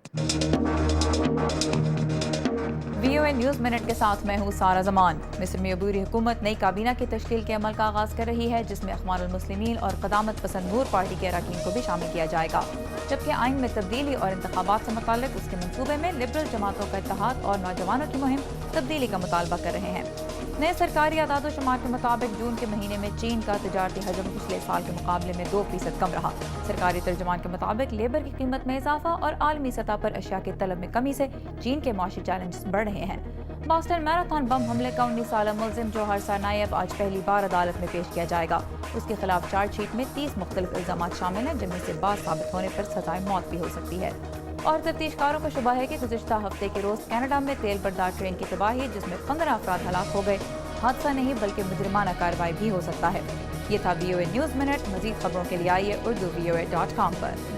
VOA news minute के साथ मैं हूँ सारा जमान। मिस्र में अबूरी हुकूमत नई काबीना की तश्कील के अमल का आगाज़ कर रही है, जिसमें अखवानुल मुस्लिमीन और क़दामत पसंद नूर पार्टी के अरकान को भी शामिल किया जाएगा। जबकि आइन में तब्दीली और इंतखाबात से मुताल्लिक उसके मंसूबे में लिबरल जमातों का इत्तेहाद और नौजवानों की मुहिम तब्दीली का मुतालबा कर रहे हैं। नए सरकारी आदाद शुमार के मुताबिक जून के महीने में चीन का तिजारती हजम पिछले साल के मुकाबले में 2% कम रहा। सरकारी तर्जुमान के मुताबिक लेबर की कीमत में इजाफा और आलमी सतह पर अशिया की तलब में कमी से चीन के माशी चैलेंजेस बढ़ रहे हैं। बॉस्टन मैराथन बम हमले का 19 साला मुलजिम जोहर सरनायब आज पहली बार अदालत में पेश किया जाएगा। उसके खिलाफ चार्जशीट में 30 मुख्तलिफ इल्जामात शामिल हैं, जिनमें से बात साबित होने पर सजाए मौत भी हो सकती है। और तफ्तीशकारों को शुबा है कि गुज़िश्ता हफ्ते के रोज कनाडा में तेल बरदार ट्रेन की तबाही, जिसमें 15 अफराद हलाक हो गए, हादसा नहीं बल्कि मुजरिमाना कार्रवाई भी हो सकता है। ये था VOA न्यूज़ मिनट। मज़ीद खबरों के लिए आइए urdu VOA.com पर।